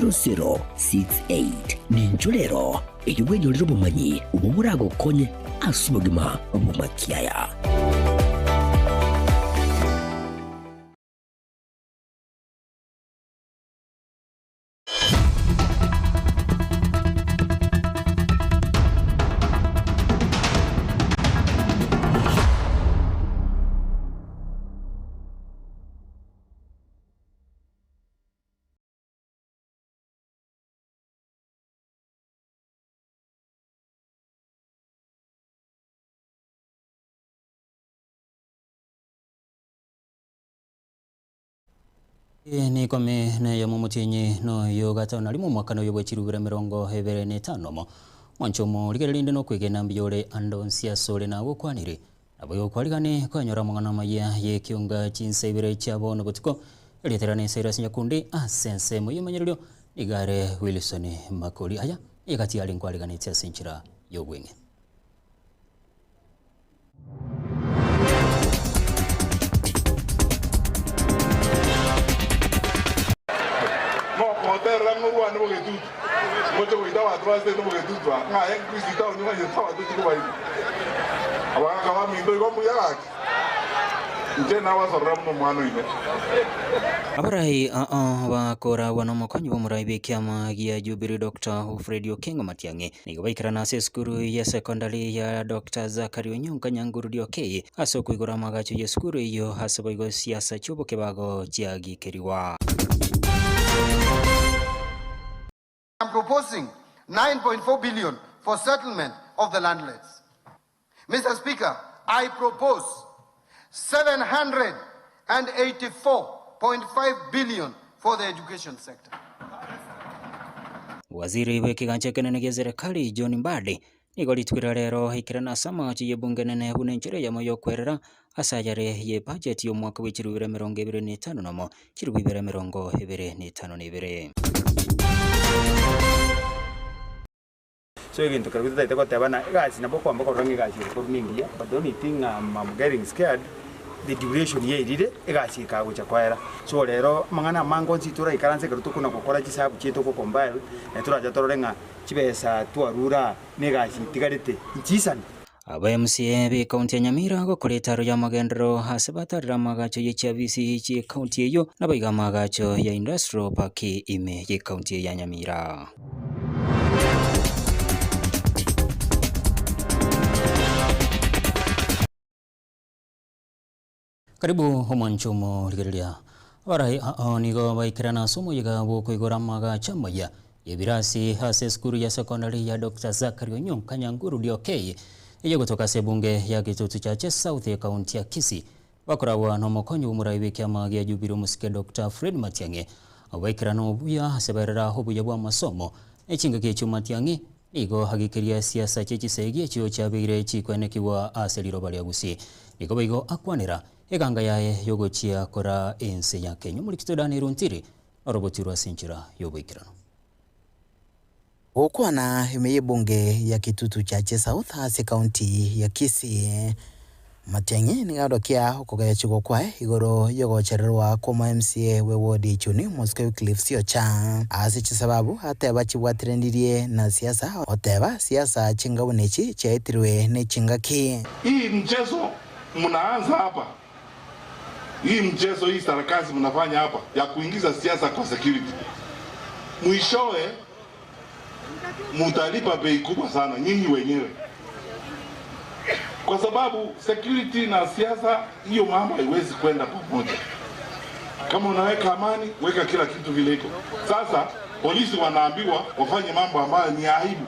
0068 ninjulero eyubwenyo lero bumanyi ubumurago konye asubugima obumakiaya. Ni kome na ya mumutinyi no yogata na limu mwaka no yobwechirubira 25 mo mwanchomo ligerinde no kwigena mbiyole andonsia sole na gukwanire abo kwaligane kwanyora mwana maya ye kiunga chinsebire cyabo no butiko eliterane Cyrus Nyakundi asense muyimanyiryo igare Wilson Makoli aya yagati ali kwaligane tya sinchira yogwenge. Abarai bakora wanomokonyi bomurai bekiama ya Jubilee Dr. Fred Okengo Matiang'i nigobaikira na skuru ya secondary ya Dr. Zakari Onyonka Nyanguru Dioke aso kuigura magacho ya skuru iyo haso boigo siasa chubo kebago jiagikeriwa. I'm proposing 9.4 billion for settlement of the landlords. Mr. Speaker, I propose 784.5 billion for the education sector. Waziri w'ekiganja kinene gya serikali John Mbadi nigolitukira rero hikirana sama chiye bunge nene bunenjere ya moyo kwerera asajare ye budget yo mwaka w'ikirubire 2025 nomo kirubire 2025. So again, to calculate the guys, na boko ambako rangi guys for me here, but the only thing I'm getting scared the duration ye did guys ka go chakwera. So lero mangana mango nsitura ikaranse karuto kuna kokora chisabu cheto ko combine na turaja tororenga chibesa tuarura ne guys tigarete nchisan aba MCA be county ya Nyamira go kuletaro ya magendero hasebatarira magacho ye chavisi chi county eyo nabaiga magacho ya industrial park ime ye county ya Nyamira. Karibu homanchumo ligeria warai nigo baikirana somo yiga bo kuigora maga chamaya yebirasi hase skuru ya secondary ya Dr. Zakari Onyonka Nyanguru Dioke iyo kutoka sebunge ya Kitutu cha South ya county ya Kisii bakorawa no mokonyo umurai w'ekiama gya Jubilee musike Dr. Fred Matiang'i abaikirana obuya haseberera hobuya bwa masomo ekinga kyecho Matiang'i nigo hagikiria siasa chechisegi ekyo chabire chikwenekiwa aseliro bali agusi nigo baigo akwanira eganga yae yogochia kora ense ya Kenya muri kitodani runtiri orobotirwa sinchira yoboikirano okwana imeye bunge ya Kitutu cha South hase county ya Kisii Matiang'i nigadokia okogaya chigo kwae igoro yogochererwa kwa MCA we ward chuni Moscow Cliff Siocha ase chisababu ateba chibwatirendirie na siasa oteba siasa chingabonechi chaitirwe ne chingaki. Hii mchezo mnaanza hapa. Hii mchezo hii sarakasi mnafanya hapa ya kuingiza siasa kwa security. Mwishowe mutalipa bei kubwa sana nyinyi wenyewe. Kwa sababu security na siasa hiyo mambo haiwezi kwenda pamoja. Kama unaweka amani, weka kila kitu vile iko. Sasa polisi wanaambiwa wafanye mambo ambayo ni aibu.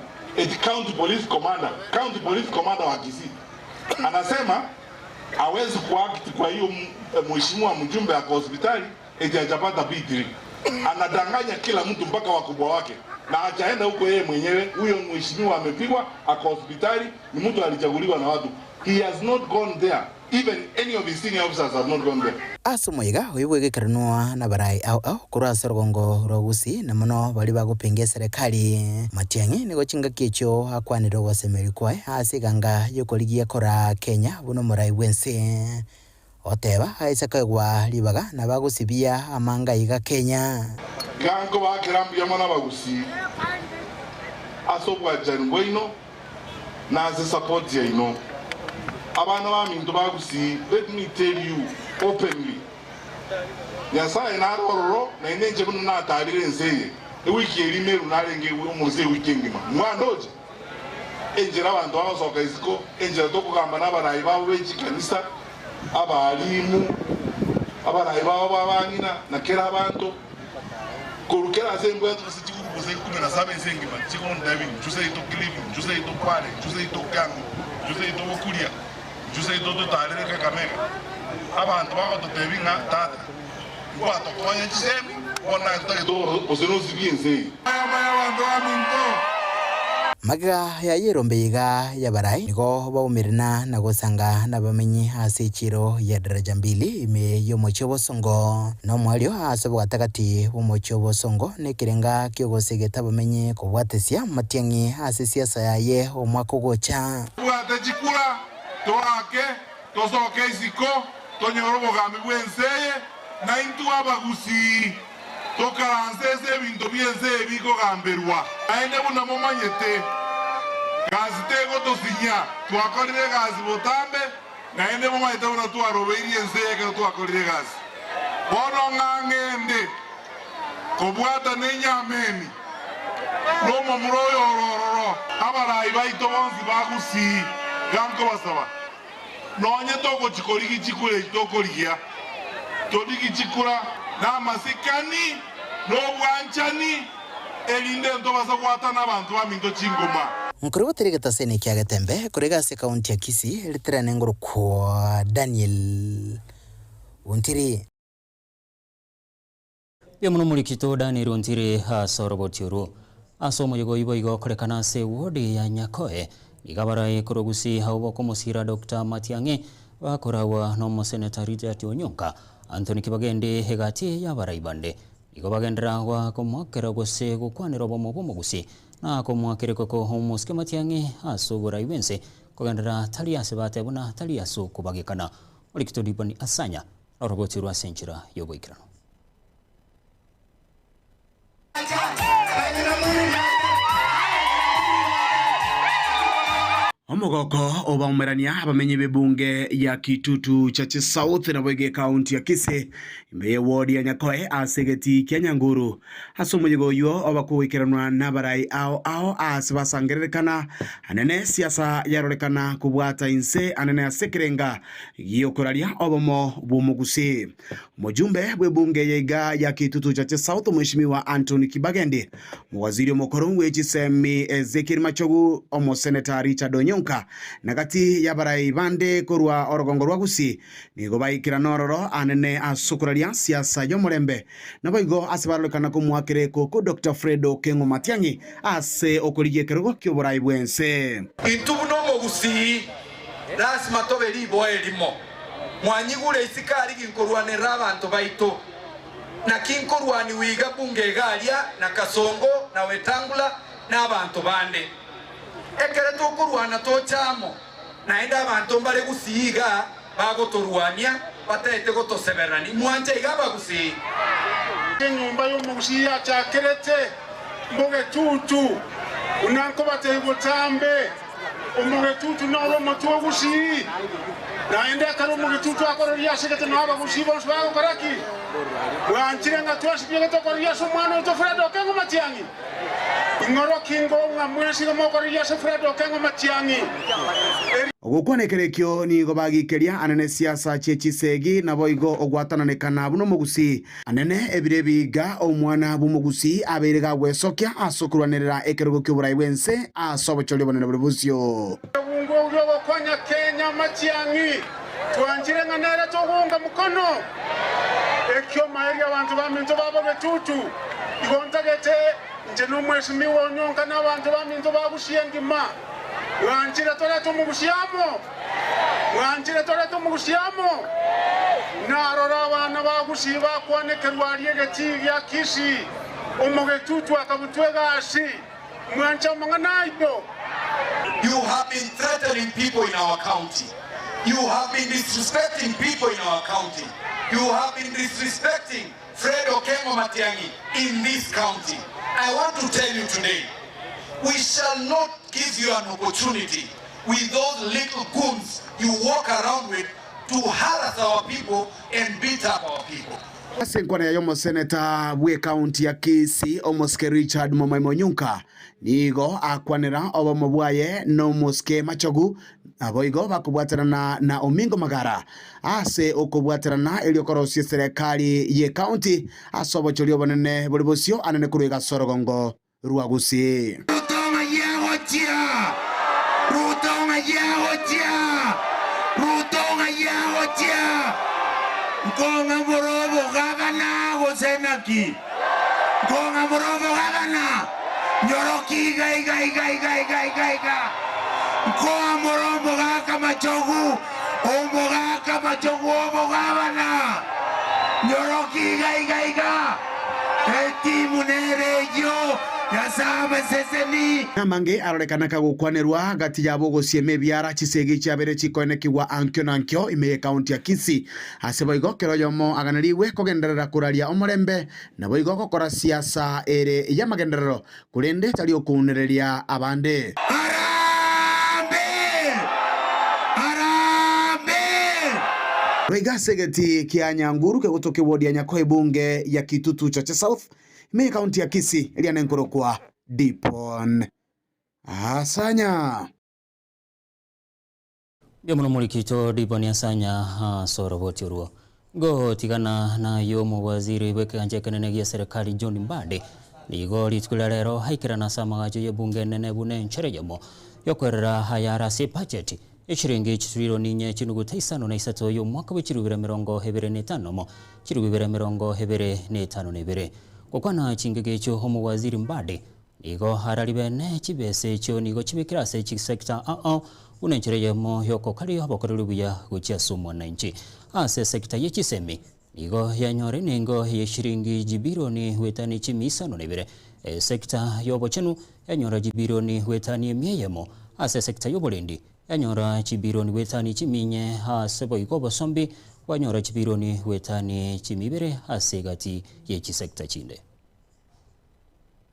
County police commander wa Kisii anasema hawezi kuact kwa hiyo mheshimiwa mjumbe wa hospitali hajapata B3. Anadanganya kila mtu mpaka wakubwa wake. Na hajaenda huko yeye mwenyewe. Huyo mheshimiwa amepigwa ako hospitali, ni mtu alichaguliwa na watu. He has not gone there. Even any of his senior officers have not gone there. Asomoiga oyibwege karanwa na barai au kurasa rogongo rogusi na mano bali bagupinge serikali. Matiang'i nigo chinga kicho akwaniro wasemeri kwae asiganga yokoligia kora Kenya buno murai wense. oteba aisakagwa libaga na bagusibia amanga iga Kenya gango bakirambuya mana bagusi asobwa jangoino na ze support ya ino abana ba minto bagusi. Let me tell you openly, Nyasa na roro na inenje bunu na tarire nseye wiki elimeru na renge umuze weekend ma mwanoje enjera abantu abasoka iziko enjera to kugamba n'abarayi babo bekikanisa abalimu abarayi babo babangina na kera abantu korukera zengwe tusikuru kuze 17 sengima chikono David juse ito Clive juse ito Kwale juse ito Kango juse ito Okuria juse ito Tarire Kakamega abantu bako totebinga tata wato kwenye chisemi ona ito osenusi biense aya abantu aminto maga ya yerombeiga ya barai nigo baumirina na gusanga na bamenyi ase chiro ya daraja mbili ime yo mochobo songo no mwalio ase bwatakati bo mochobo songo ne kirenga kyogosegeta bamenyi kubwatesia matiangi ase siasa ya ye omwako gocha bwatechikula toake tosoke isiko tonyorobo gambi bwenseye na intu abagusi tokaranzeze bintu byense biko gamberwa aende buna momanyete gazi tego tosinya twakorire gazi botambe naende momanyete buna twarobeiri ense yake twakorire gazi bono ngangende kobwata nenyameni nomo muroyo ororo abarayi baito bonzi bagusi ganko basaba nonye toko chikorigi chikule tokorigia todigi chikura na masikani no wanchani elinde ntobasa kwata n'abantu baminto chingoma nkuru terigata sene kyaga tembe kurega se kaunti ya Kisii litrane nguru kwa Daniel Untiri Yamuno mulikito Daniel Untiri hasorobotiro asomo yogo ibo korekana se wodi ya Nyakoe igabara kurogusi haubo komusira Dr. Matiang'i bakorawa no Senator Richard Onyonka Anthony Kibagende hegati ya baraibande igobagendera wa komwakera gose gukwanira bomo bomugusi na komwakere koko homuske Matiang'i asubura ibense kogendera tali asebate buna tali asu kubagikana olikitodipani asanya roboti rwa senchira yoboikirano Omogoko obaumerania abamenyi bebunge ya Kitutu Chache South na Bwege County ya Kisii imbe ward ya Nyakoe asegeti Kianyanguru asomoyego yo obakuwikiranwa nabarai ao asibasangerekana anene siasa yarorekana kubwata inse anene asekerenga yokuralia obomo bumugusi mujumbe bwebunge yega ya Kitutu Chache South mheshimiwa Anthony Kibagende mwaziri mukuru w'echisemi Ezekiel Machogu omo Senator Richard Onyonka nagati ya barai bande korwa orogongo rwa Gusii nigo baikira nororo anene asukuralia siasa y'omurembe naboigo asibarolekana kumwakire koko Dr. Fredo Kengo Matiang'i ase okoriye kerogo kyoborai bwense intubuno mu Gusii lazima toberi boelimo mwanyigure isikari ginkorwanira abantu baito na kinkorwani wiga bunge galia na Kasongo na Wetangula na abantu bande ekere tokurwana tochamo naenda abantu mbale Gusiiga bagotorwania batete gotoseberani mwanje igaba Gusii nyumba y'omugusii achakerete mboge tutu unanko batego tambe omuge tutu nolo motwo Gusii naenda karo muge tutu akororia segete naba Gusii bonso bago karaki wanchirenga twasipye tokoria somwana to Fredo Kengo Matiang'i ngoro kingo ngamwesi gomokoria se Fredo Kengo Matiang'i ogukwanekerekyo ni gobagikeria anene siasa chechisegi na boigo ogwatananekana buno mugusi anene ebirebiga omwana bumugusi aberega gwesokia asokurwanirira ekerogo ky'oburai bwense asobochole bonene burubusyo bungo uyogo kwanya Kenya Matiang'i twanjire nganera togunga mukono ekyo maeri abantu baminto babo betutu igontagete nje n'umweshimiwa Onyonka n'abantu baminto bagushiengima wanjire tore tumugushiyamo narora abana bagusi bakwanekerwa ryegeti ya Kisii omugetutu akabutwegashi mwancha manganayo. You have been threatening people in our county. You have been disrespecting people in our county. You have been disrespecting Fred Okengo Matiang'i in this county. I want to tell you today, we shall not give you an opportunity with those little goons you walk around with to harass our people and beat up our people. Asenkwana ya yomo seneta we county ya Kisii Omoske Richard Momaimonyunka nigo akwanira oba mabwaye no Moske Machogu aboigo bakubwaterana na Omingo Magara ase okubwaterana eliokorosia serikali ye county asobo cholio banene bolibosio anene kuruga sorogongo ruagusi Rutonga yagotia Nkonga morobo gagana gosenaki Nkonga morobo gagana Nyoroki gai Nkonga morobo gaga machogu Ombo gaga machogu ombo gagana Nyoroki gai Eti munere yo Yasaba seseni Namange arolekana kagukwanerwa gati yabo gosieme biara chisegi chabere chikoenekiwa ankyo nankyo ime county ya Kisii aseboigo kero yomo aganariwe kogenderera kuralia omorembe na boigo gokora siasa ere ya magenderero kurende tali okunereria abande Rega segeti Kianyanguru kegotoke wodi ya Nyakoe bunge ya Kitutu Chache South ime county ya Kisii eliane nkoro kwa Dipon Asanya Biomuno mulikito Dipon Asanya soroboti uruo Go tigana na yomu waziri weke anjekenenegia serikali John Mbadi Nigo litukula lero haikira na samagajo ya bunge nene bune nchere yamo Yokwerera hayara se budget Ishiringi chituriro ninye chinugu taisano na isato yo mwaka wechirubire mirongo hebere netano mo Chirubire mirongo hebere netano nebere Kokwana chingege cho homo waziri Mbadi Nigo haralibe ne chibese cho nigo chibikirase chisekta unenchere yamo yoko kari habokorulubuya guchia sumo na nchi Ase sekta yechisemi Nigo yanyore nengo yeshiringi jibironi wetani chimisano nebere Sekta yobo chenu yanyora jibironi wetani mieyemo Ase sekta yobolendi yanyora chibironi wetani chiminye sebo ikobo sombi wanyora chibironi wetani chimibere gati yechisekta chinde.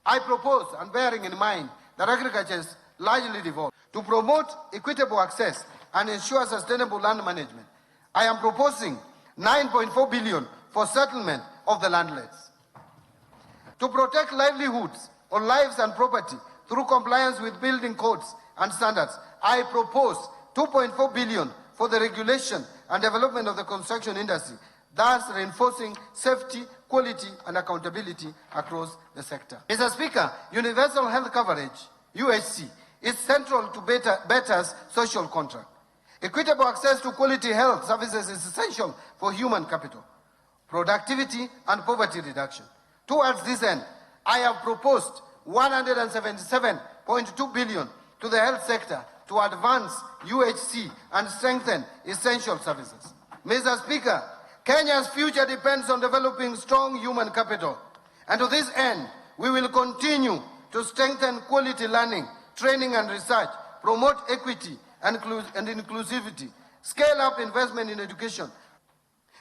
I propose, and bearing in mind that agriculture is largely devolved, to promote equitable access and ensure sustainable land management. I am proposing 9.4 billion for settlement of the landless. To protect livelihoods on lives and property through compliance with building codes and standards, I propose 2.4 billion for the regulation and development of the construction industry, thus reinforcing safety, quality, and accountability across the sector. Mr. Speaker, universal health coverage, UHC, is central to Better's social contract. Equitable access to quality health services is essential for human capital, productivity, and poverty reduction. Towards this end, I have proposed 177.2 billion to the health sector to advance UHC and strengthen essential services. Mr. Speaker, Kenya's future depends on developing strong human capital. And to this end, we will continue to strengthen quality learning, training and research, promote equity and inclusivity, scale up investment in education.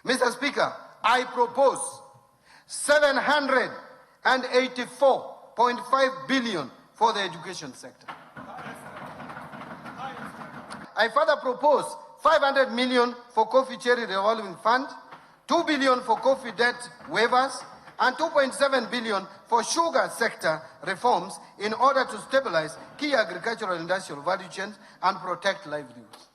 Mr. Speaker, I propose 784.5 billion for the education sector. I further propose 500 million for Coffee Cherry Revolving Fund, 2 billion for coffee debt waivers, and 2.7 billion for sugar sector reforms in order to stabilize key agricultural and industrial value chains and protect livelihoods.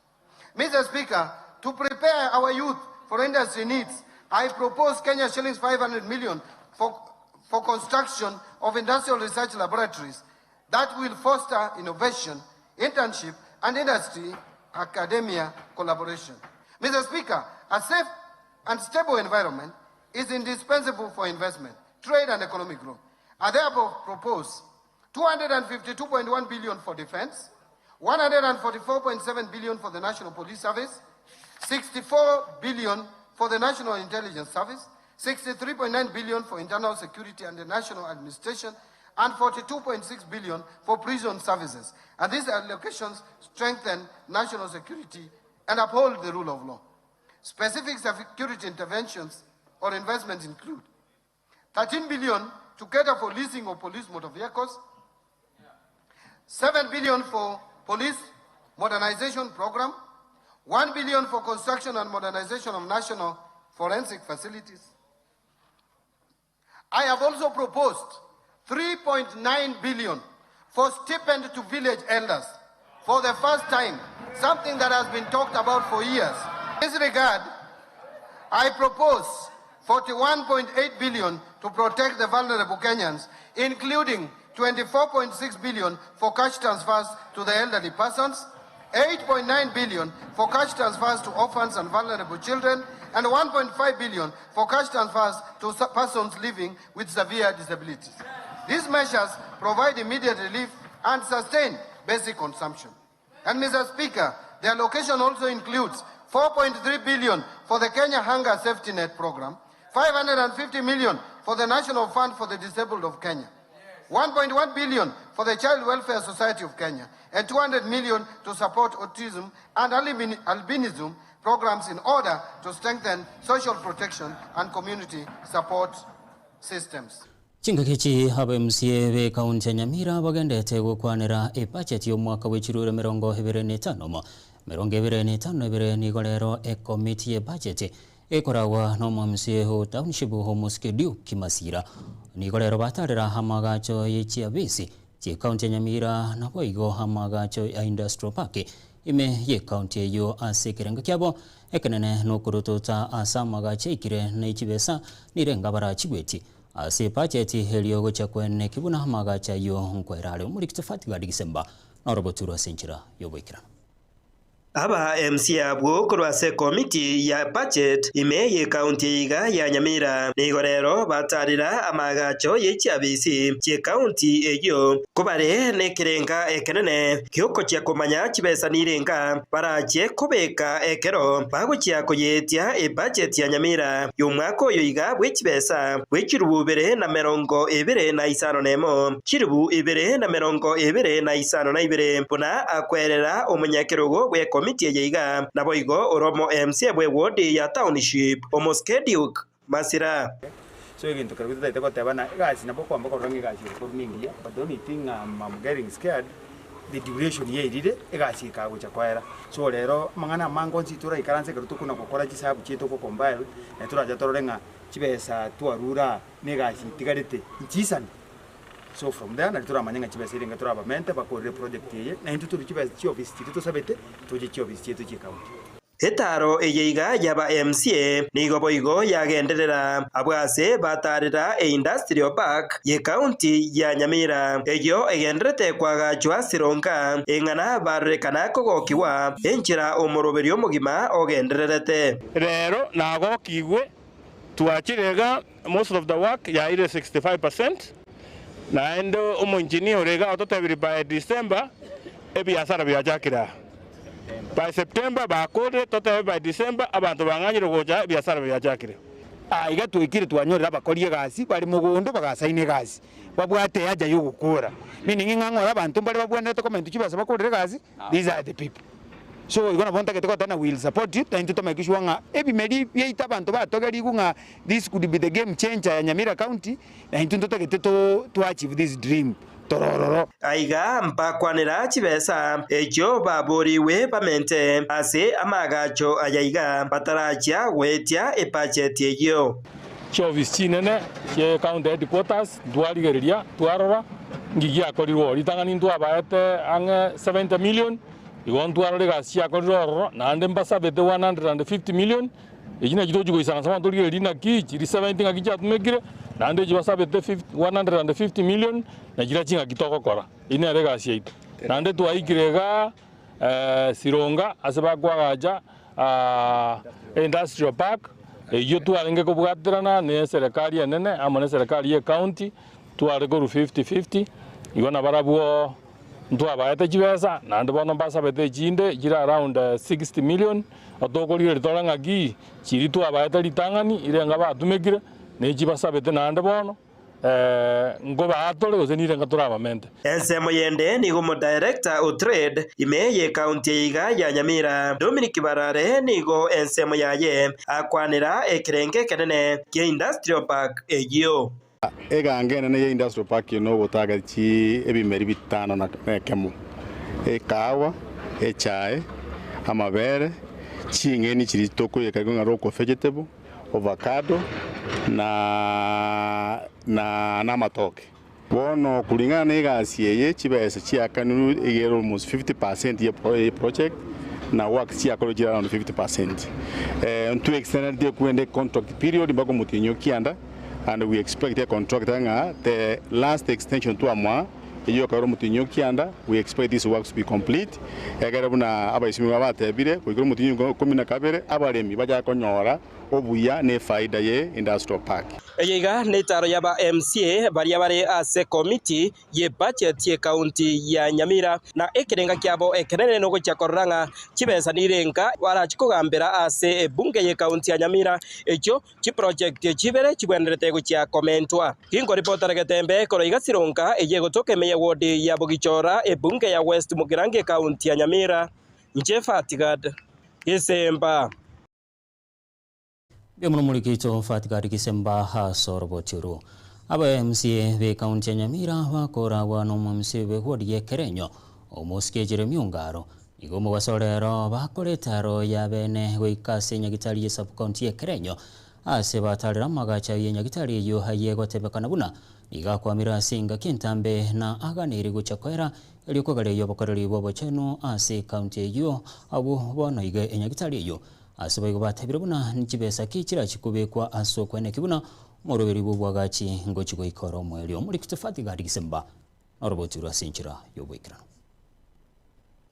Mr. Speaker, to prepare our youth for industry needs, I propose Kenya shillings 500 million for construction of industrial research laboratories that will foster innovation, internship, and industry academia collaboration. Mr. Speaker, a safe and stable environment is indispensable for investment, trade, and economic growth. I therefore propose 252.1 billion for defense, 144.7 billion for the National Police Service, 64 billion for the National Intelligence Service, 63.9 billion for internal security and the national administration, and 42.6 billion for prison services. And these allocations strengthen national security and uphold the rule of law. Specific security interventions or investments include 13 billion to cater for leasing of police motor vehicles, 7 billion for police modernization program, 1 billion for construction and modernization of national forensic facilities. I have also proposed 3.9 billion for stipend to village elders for the first time, something that has been talked about for years. In this regard, I propose 41.8 billion to protect the vulnerable Kenyans, including 24.6 billion for cash transfers to the elderly persons, 8.9 billion for cash transfers to orphans and vulnerable children, and 1.5 billion for cash transfers to persons living with severe disabilities. These measures provide immediate relief and sustain basic consumption. And Mr. Speaker, the allocation also includes 4.3 billion for the Kenya Hunger Safety Net program, 550 million for the National Fund for the Disabled of Kenya, 1.1 billion for the Child Welfare Society of Kenya, and 200 million to support autism and albinism programs in order to strengthen social protection and community support systems. Chingakichi haba MCA we kaunti ya Nyamira bagendete gukwanira budget y'umwaka w'ikirure 2025 2025 nigorero committee ya budget ekoragwa no MCA ho township ho Muskedio Kimasira nigorero batarira hamagacho y'ekiabisi ki kaunti ya Nyamira na boigo hamagacho ya industrial park ime ye kaunti yo asekerenga kyabo ekenene no kurutota asamagacho ikire na ikibesa nirenga bara chigweti ase budget helio gocha kwene kibuna hamagacha yo nkwerare muri kitafati gadi December na roboturo senchira yoboikira aba MC abwo kurwase committee ya budget imeye county ya Nyamira nigorero batarira amagacho y'ekiabisi ki county eyo kubare nekirenga ekenene kyoko kya kumanya kibesa nirenga baraje kubeka ekero bagukiya kuyetia budget ya Nyamira y'umwaka oyo iga bw'ekibesa bw'ekirububere na 25 nemo kiribu ibere na 25 buna akwerera omunyakirogo bwe committee yeiga naboigo oromo MC bwe ward ya township Muskedio Masira. So igintu karugita ite kotebana igasi nabo kwamba korangi igasi ko mingiya but the only thing I'm getting scared the duration yeirire igasi kagucha kwaera so rero mangana mango nsitura ikaranse karutu kuna kokora chisabu chito ko combine na turaja tororenga chibesa tuarura negasi tigarite nchisana. So from there na tura manyanga chibesa irenga tura bamente bakore project ye na into turi chibesa chi office chito sabete toje chi office chito chi county etaro eyeiga yaba MCA nigo boigo yagenderera abwase batarira industrial park ye county ya Nyamira eyo egenderete kwagachwa sironka engana barekana kogokiwa enchira omoroberio mugima ogendererete rero nago kigwe tuachirega most of the work ya ire 65% na endo engineer rega ototabiri by December ebiasara byajakira by September bakode totabe by December abantu banganyire goja biasara byajakire iga twikire twanyorera bakorie gasi bari mugondo bagasaine gasi babwate yaja yugukura meaning ngangora abantu bari babwende to comment kibasa bakorere gasi these are the people so igona bonta ke tokotana will support you and to make sure nga ebimedi yeita abantu batogeri kunga this could be the game changer ya Nyamira county na into to achieve this dream torororo aiga mpakwanira chibesa echo baboriwe pamente ase amagacho ayaiga batarachia wetia budget yeyo office chinene che county headquarters dualigeria tuarora ngigia korirwo litangani nduabaete ange 70 million igon tuarore gasia korirwo na ande mbasabete 150 million ejina jitojugo isanga sama toligeria na kichi 70 ngakija tumegire na ande jibasabete 150 million na jira chinga kitoko kora ine rega siaitu na ande tuaikirega sironga aseba kwagaja industrial park iyo tuarenge kubwatirana ne serikali nene amone serikali ya county tuarego 50-50 igona barabuo ntuabaete chibesa na ande bono basabete chinde jira around 60 million otokolire ritoranga gi chiri tuabaete litangani irenga batumekire ne chibasabete na ande bono ngoba atole gosenire ngatura bamente ensemo yende ni go director o trade imeye county iga ya Nyamira Dominic Barare ni go ensemo yaye akwanira ekrenge kenene ke industrial park egio egangene ne industrial park no botaga chi ebimeri bitano na kemu ekawa chai amabere chingeni chiri toko yekagonga roko vegetable avocado na matoke bono kulingana na igasi ye chibesa chiakanu igero almost 50% ye project na work chiakolo jira around 50%. To extend the kwende contract period bako mutinyo kianda, and we expect the contract nga the last extension to amwa iyo karo mutinyo kianda. We expect this work to be complete. Egarabuna abaisimi babate bire kuigoro mutinyo komina kabere abaremi baja konyora obuya ne faida ye industrial park. Eyiga netaro yaba MCA bari bare ase committee ye budget ye county ya Nyamira na ekerenga kyabo ekenene no gochakoranga chibesa nirenga wara chikogambera ase bunge ye county ya Nyamira echo chi project chibere chibwenderete gocha commentwa kingo reporter Getembe koro igasironka eye gotoke meye ward ya Bogichora bunge ya West Mugirange county ya Nyamira Fatigad Isemba Biomuno mulikito Fatigad Kisemba hasorobotiru aba MCA be county ya Nyamira bakora wano MCA be ward ye Kerenyo omoske Jeremy Ongaro igomo wasorero bakoretaro ya bene goikase Nyagitari ye sub county ye Kerenyo ase batarira magacha ye Nyagitari yo haye gotebekana buna igakwamira singa kintambe na aganiri guchakwera elikogale yo bakoreri bobo cheno ase county yo abo bona iga Nyagitari yo ase bayigo batabira buna nikibesa kikira kikubekwa aso kwene kibuna moroberi bubwagachi ngochiko ikoro mwelio muri Fatigad Kisemba orobotura sinchira yo bwikirano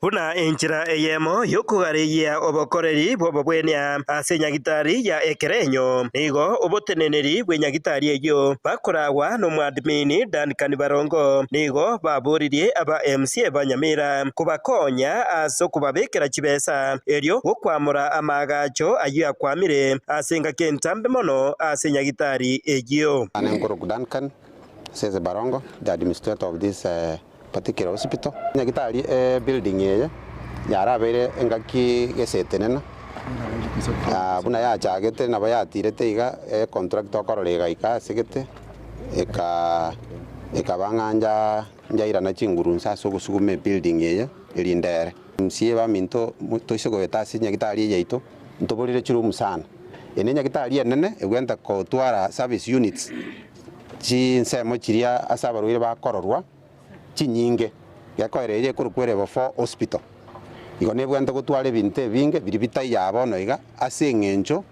Huna enchira eyemo yokugareya obokoreri bwobwenya ase Nyagitari ya Ekerenyo nigo oboteneneri bwe Nyagitari eyo bakoragwa no mwadmini Duncan Barongo nigo baburirie aba MCA banyamira kubakonya aso kubabekera chibesa eryo okwamura amagacho ayo akwamire asenga kentambe mono ase Nyagitari eyo Anenkoro Duncan says Barongo, the administrator of this particular hospital. Nyagitari building ye yara bere engaki gesetenena buna ya chagete na baya tirete iga contract okororega ika segete eka banganja njaira na chingurunsa so gusugume building ye elindere msie ba minto toisego etasi Nyagitari yeito ntoborire chiru musana ene Nyagitari nene egwenta ko twara service units chinsemo chiria asabaruire bakororwa chinyinge yakoereje kurukwere bofo hospital igo nebwente gutware binte binge biri bitai yabo noiga ase ngencho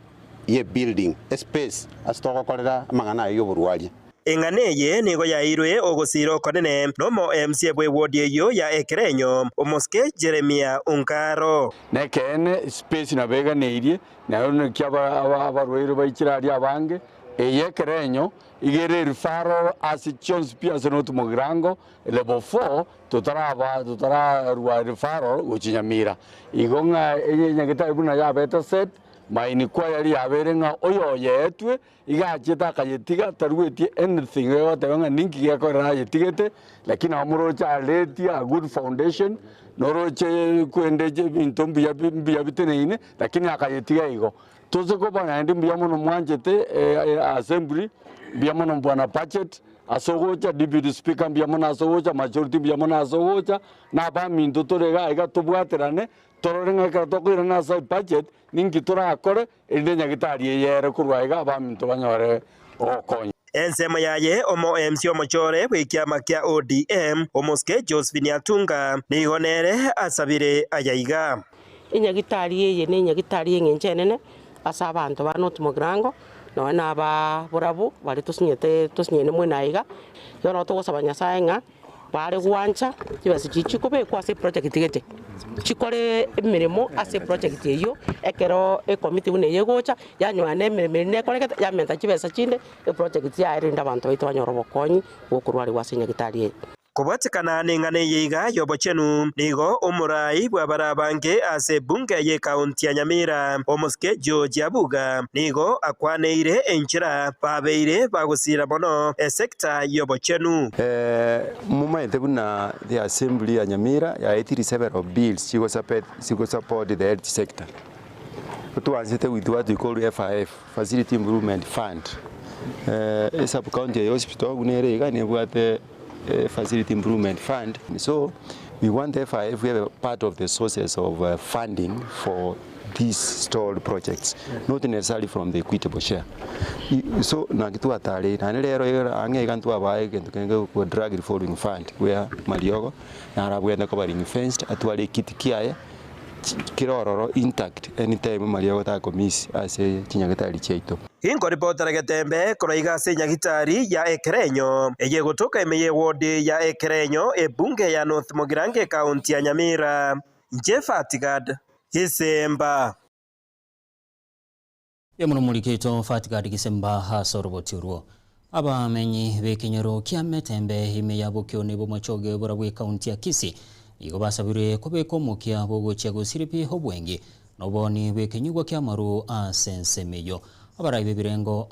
ye building space astoko korera magana yo burwaje enganeye nigo yairwe ogosiro konene nomo MCA bwe ward yo ya Ekerenyo omoske Jeremia Ongaro nekene space na bega neirie nayo nekyaba abarwero baikirari abange Ekerenyo igere rifaro as Jones pia zenotu Mugirango level 4 tutara rwa rifaro uchinyamira igonga Nyagitari buna ya beta set maini kwa yari yaberenga oyo yetwe igacheta kayetiga tarwetie anything yo tebanga ninki yakora yetigete lakini amuro cha leti a good foundation noroche kwendeje bintombi ya biteneine lakini akayetiga igo tozeko bana ndi mbiamono mwanjete assembly mbiamono bwana budget asogocha deputy speaker mbiamono asogocha majority mbiamono asogocha na ba minto torega iga tobwaterane tororenga ka tokira na sa budget ningi tora akore ende Nyagitari yere kurwaiga ba minto banyore okonye ensemo yaye omo MC omochore bwikiama kia ODM omoske Josephine Atunga nigonere asabire ayaiga Nyagitari ye ne Nyagitari ngenjenene asa abantu bantu Mugirango no na ba burabu bari tusinyene mwenaiga yono tugosaba Nyasaye nga bari gwancha kibasi chichikube kwa se project gete chikore emirimo ase project eyo ekero committee une yegocha yanywane emirimo ne koreketa yamenta kibesa chinde project ya irinda abantu baito banyorobokonyi bokurwari wase Nyagitari Kubatikana ningane yiga yobochenu nigo umurai bwa barabange ase bunge ye kaunti ya Nyamira omuske George Abuga nigo akwaneire enchira babeire bagusira bono sekta yobochenu. Mumaite buna the assembly ya Nyamira ya 87 bills chigo support the health sector. Tuanzite with what we call FIF, Facility Improvement Fund. Sub-county hospital unerega nebwate Facility Improvement Fund. So we want FIF to have a part of the sources of funding for these stalled projects, not necessarily from the equitable share. So nakitu atale na lero ange kantu abaye kentu ko drug reforming fund where Maliogo na arabwenda ko bari fenced atwale kitikiaye kirororo intact anytime Maliogo ta komisi ase Kinyagatari cheito. Ingo reporter Getembe kuraiga se Nyagitari ya Ekerenyo eye gutuka emeye ward ya Ekerenyo bunge ya North Mugirange kaunti ya Nyamira. Fatigad Kisemba Yemuno mulikito Fatigad Kisemba hasorobotiruo abamenyi bekinyero kya Metembe ime yabukyo nebo machoge burabwe kaunti ya Kisii igo basabire kobeko mukia bogo chego siripi hobwengi noboni bekinyugwa kya maru asensemeyo abarabe birengo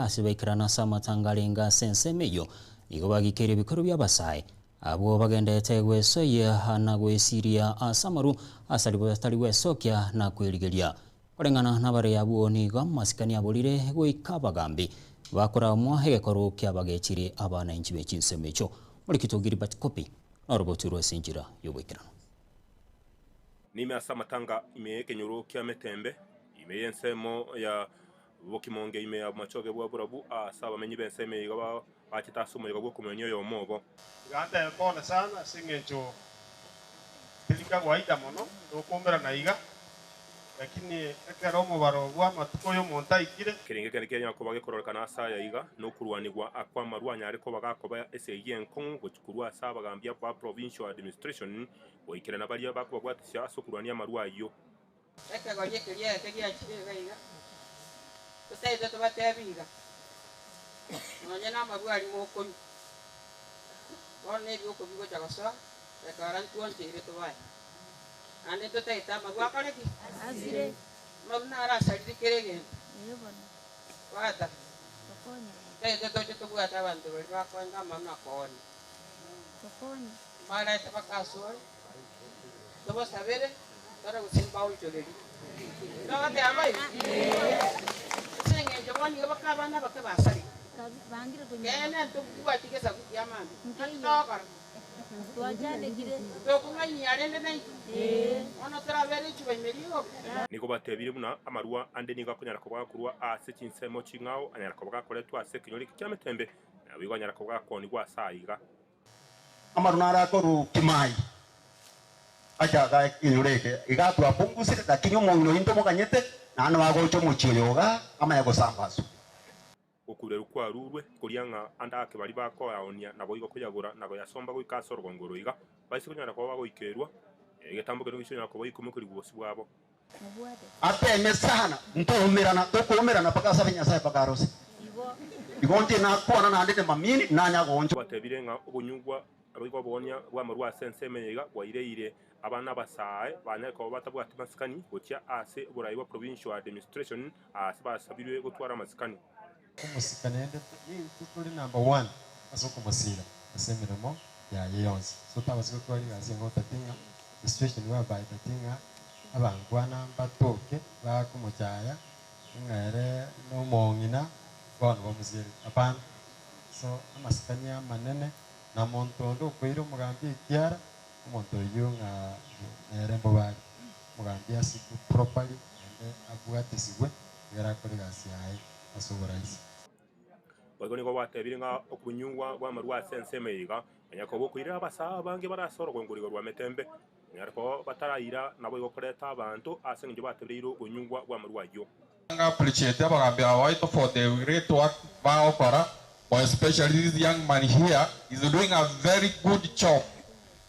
asibekirana samatangalenga sensemeyo igo bagikere bikoro byabasai abo bagendete gwesoye hana gwesiria asamaru asali wesokya na kwirigeria orengana nabare yabo nigo masikani abolire gwikabagambi bakora mwahe koro kyabagechiri abana inchi bechinsemecho muri kitogiri bat copy arobotiro sinjira yobekirana nime asamatanga imeke nyoro kya Metembe imeyensemo ya bokimonge ime ya machoge bwa burabu asaba menyi benseme igaba bakitasumo igabo kumenyo yo mobo ganda pona sana singecho tilika waida mono dokumbera na iga lakini akaromo baro bwa matuko yo monta ikire kirenge kenya ko bagekororkana asa ya iga no kurwanirwa akwa marwanya ariko bagakoba SAN kon gukurwa asaba gambia kwa provincial administration boikira na bari bakwa gwatisha aso kurwania marwayo akagoye kiriya chirega iga tutaiza tubatebiga nonye namabwari moko one byuko bigo cyagasa rekarantu ontere tubaye ane tutaita magwakareki azire mabna arasari kerege yebona wata tokonya taiza tubwata abantu bari bakwanga mamna koni tokonya mara tabakasore tobo sabere tara usimba ucholeri ndote amai senge jabani bakabana bakabasari bangira kwenye to kubatika sabu ya mami ndokar tuajane gire to kungai yarende nai ona travele chubemerio niko batebire buna amarua ande ninga kunyara kubwa kurwa ase chinsemo chingao anyara kubwa koletwa ase kinyori kya Metembe nabigo anyara kubwa koni gwa saiga amarunara koru kimai ajaga kinyoreke igatwa pungusire takinyo mono into mokanyete nana bagocho muchiyoga ama yagosambazo okurera kwa rurwe kurianga anda ake bari bako yaonia nabo igo kuyagura nago yasomba gwikaso rwongoro iga basi kunyara ko bagoikerwa egetambuke n'ubishonyara ko bayikume kuri gubosi bwabo ateme sana ntomerana tokomerana paka sabinya sai paka rose igonte na kuana na ndete mamini nanya gonjo batebirenga obunyugwa abigo bonya bwa marwa sensemeyega gwayireire abana basaye banyako batabwati masikani gocha ase burayi wa provincial administration ase basabirwe gutwara masikani kumusikanende tuli number 1 asoko masira asemiremo ya yeyonse so tabasiko kwali gazi ngota tinga the situation whereby the tinga abangwana batoke bakumuchaya ngere no mongina bano bamusiri apana so amasikanya manene na montondo kwiro mugambi kiara montoyo nga nerembo bari mugambi asiku properly ende abwatisibwe ngera kuri gasi yayi asoboraisi bagoni go batebire nga okunyungwa bwa marwa sensemeyega anyako kwira abasaba bange barasoro gwonguriro rwa Metembe nyariko batarayira nabo yokoreta abantu asenje batebire okunyungwa bwa marwa yo nga appreciate abagambi awaito for the great work baokora, but especially this young man here is doing a very good job.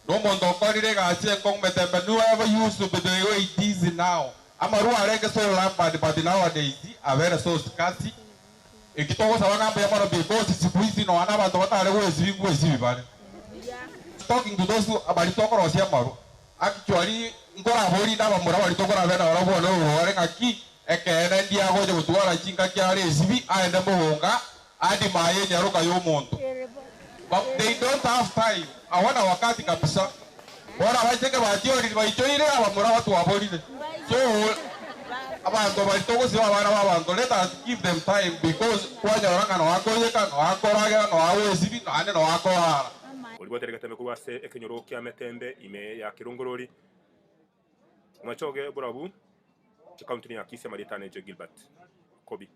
No mondo korire gasi kong Metembe never used to be the way it is now. Amaru areke so rampant, but nowadays are very so scarce. Ikitoko sawana be amaro be boss siku hizi no ana bantu batare wezi bibane Talking to those who abalitokoro sia maru. Actually, ngora hori na bamura balitokora bena warabo no hore ngaki ekene ndia goje gutwara chinga kya recipe aende muhunga adi maye nyaruka y'umuntu. But they don't have time. Awana wakati kabisa. Bora bacheke batiori baichoire abamura watu waborire. So abantu balitoko siba bana babantu, let us give them time because kwanya oranga no akoyeka no akoraga no awesibi no ane no akora. Olibotera gatembe kubase ekenyoro kya metembe ime ya kirongorori. Machoge burabu chikaunti ya Kisii Maritane Gilbert Kobi.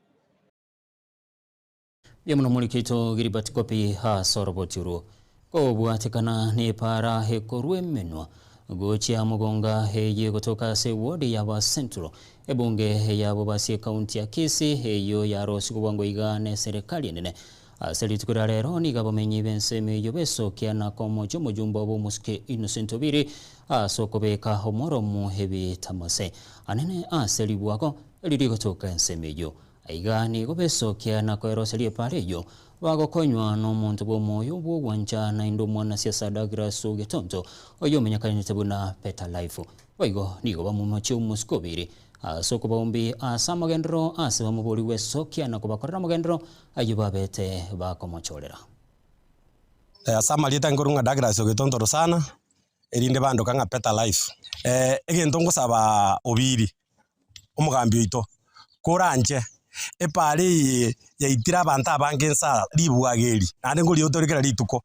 Yemuno mulikito Gilbert Kobi ha sorobotiro. Ko bwatekana ne para he korwe menwa. Gochia mugonga heye kutoka se wodi ya wa Central. Ebunge heya bobasi kaunti ya Kisii heyo ya rosi kubwango igane serikali nene. Asali tukura rero ni gabamenyi benseme yobeso kiana komo jomo jumbo bo muske Innocent Obiri asokobeka homoro mu hebi tamase. Anene asali bwako eliri kutoka enseme yo. Aigani gobeso kiana ko eroseli pareyo. Wago konywa no muntu bo moyo bo wanja na indo mwana siasa Douglas Ogetonto oyo menyakani tebuna Peter Life. Waigo nigo bamumacho muskobiri. Soko baumbi asamagendro asabamubuli weso kiana kubakorera mugendro ayubabete bakomocholera. Asama lieta ngorunga Douglas Ogetonto sana erinde bando kanga Peter Life. Egento ngosaba Obiri omugambi ito koranje epale ya itira abantu abangensa libwageri ande ngoli otorikera lituko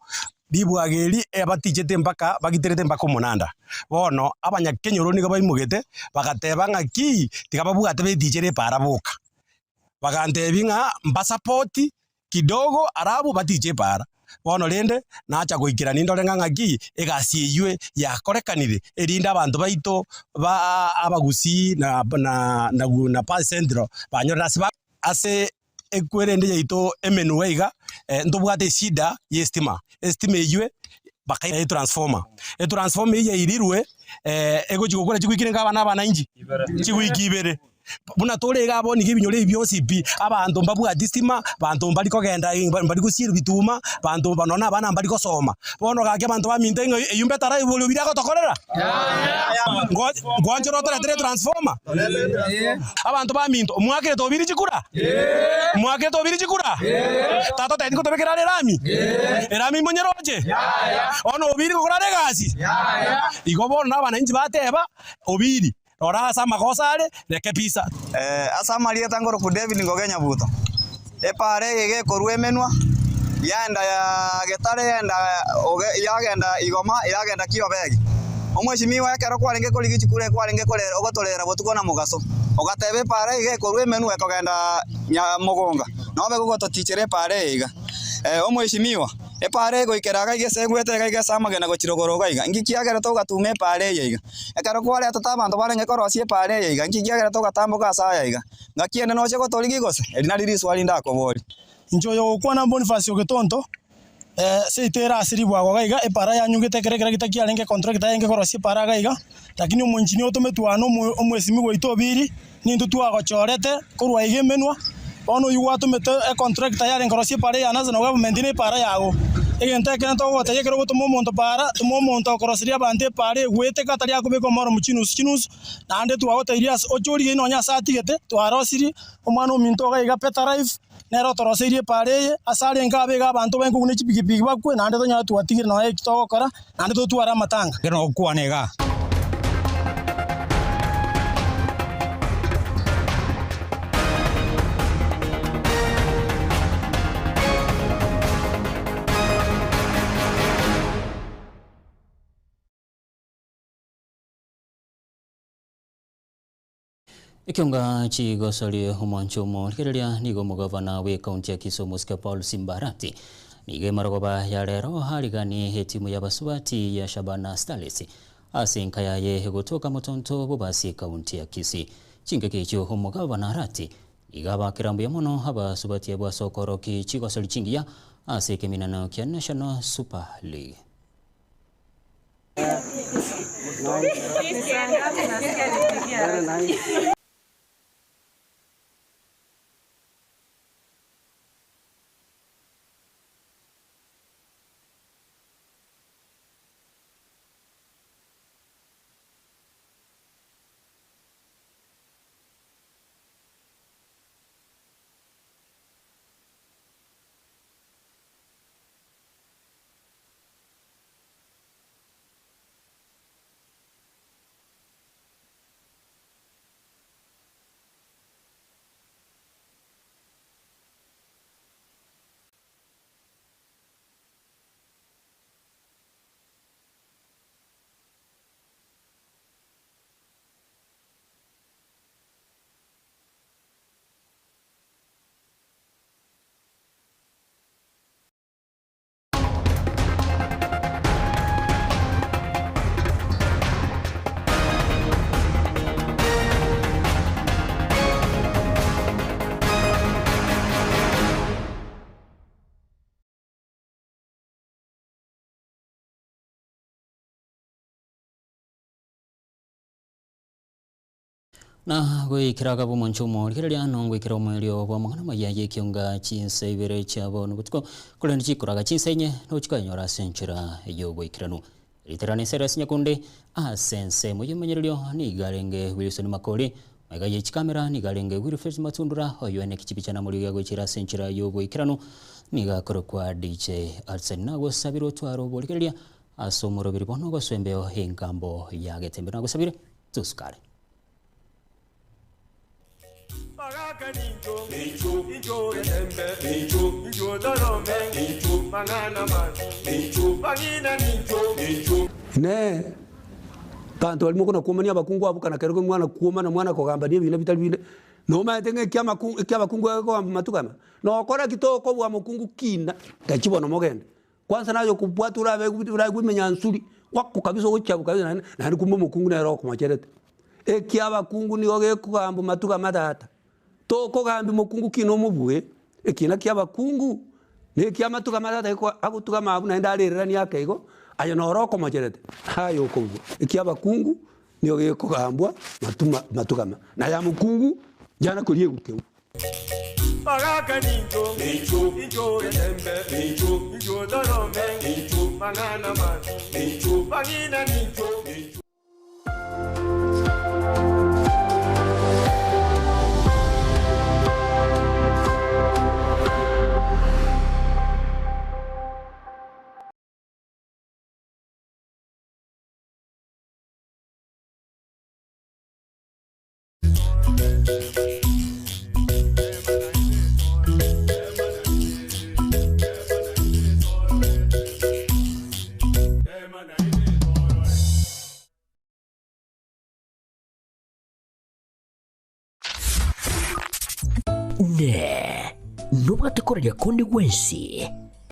libwageri abatijete mpaka bagiterete mpaka Munanda bono abanyakenyoro nigo baimugete bagateba ngaki tikababugate betijere parabuka bagantebinga mbasapoti kidogo arabu batije para bono rende nacha goikira nindo renga ngaki egasieywe yakorekanire erinda abantu baito ba abagusi na pa centro banyorera siba ase ekwerende yaito emenuweiga ndobwate shida yestima eywe bakaya transformer yirirwe ego chigokora chigwikire ngabana abana inji chigwikibere buna tole gabo ni gibinyore byose bi abantu mbabwa distima bantu mbali kogenda mbali kusira bituma bantu banona abana mbali kosoma bono gake abantu baminte eyumbe tarai bolo birako tokorera ngwanjoro tere transformer abantu baminto mwakire tobiri chikura mwakire tobiri chikura tato tendiko tobekera rami monyeroje ono obiri kokorare gasi igobo nabana inji bateba obiri ora asa makosale reke pisa asa maria tangoro ku David ngogenya buto epare gege korwe menwa yanda ya getare yagenda igoma yagenda kiobegi omweshimiwa yakero kwarenge koligi kure kwarenge kolera ogotolera botukona mugaso ogatebe pare gege korwe menwa ekogenda nya mugonga nobe gogoto tichere pare iga omweshimiwa epare goikeraga igesegwete gaigesama gena gochirogoro gaiga ngikiagera to gatume pare yiga ekaro kwale atatabantu barenge korosie pare yiga ngikiagera to gatambuka asaya yiga ngakiene no chego torigi gose elina riri swali ndako bori njoyo kwana Boniface Ogetonto seitera asiri bwago gaiga epara yanyugite kerekera gitakiarenge contract yenge korosie para gaiga lakini omunjini otometwano omwesimi goito Obiri nindu twagochorete korwa igemenwa ono yuwatumete contract yare ngorosie pare yanaza no government ni para yago egente kene to gote yekero gutumo monto para tumo monto korosiria bante pare gwete katari akubeko moro muchinus nande twagote irias ochori ino nya satigete twarosiri omwana ominto gaiga Peter Life nero torosirie pare asare ngabe ga bantu benkugune chipigipigi bakwe nande to nya twatigire no ekitogokora nande to twara matanga kero kwanega Ikionga chigosoli humanchomo likirelia nigo mugavana we kaunti ya Kisumu Paul Simbarati nige marogoba ya lero haligani hetimu ya basubati ya Shabana Starlets asinkaya ye gutoka mutonto bubasi kaunti ya Kisii chingeke cyo humugavana Rati igaba kirambu ya mono abasubati ya bwasokoro ki chigosoli chingiya asekeminano kya National Super League. na gwikira gabo monchomo riria nongwikira omwelio bwa mangana mayaye kionga chinse ibere chabo nubutko kuleni chikuraga chinsenye no chikanyora senchira yo gwikiranu literane seres nyakunde asense muyimenyerio ni garenge Wilson Makori magaye chikamera ni garenge Wilfred Matundura oyone kichipichana muri ya gwikira senchira yo gwikiranu ni gakorokwa DJ Arsen nago sabiro twaro bolikiria asomoro biribono gosembeo hingambo ya getembe nago sabire tuskare ne tanto alimo kuna kumania bakungu abuka na kerego mwana kuoma na mwana kogamba die bina bitali bine no ma tenge kya bakungu ko matukama no kora kitoko bwa mukungu kina tachibono mogende kwanza nayo kubwatura be kumenya nsuri wako kabisa uchabu kabisa na kumbo mukungu na ro kumacherete kya bakungu ni oge kugamba matukama data toko gambi mukungu kino mubwe ekina kya bakungu ne kya matukama data ko agutukama abu na ndalirira ni akego ayo noroko macherete hayo ko kya bakungu ni oge kugambwa matukama na ya mukungu jana kuriye gukeu Pagaka ninjo ninjo rembe ninjo dorome manana man pagina ninjo ne nubwo tukorera kundi wensi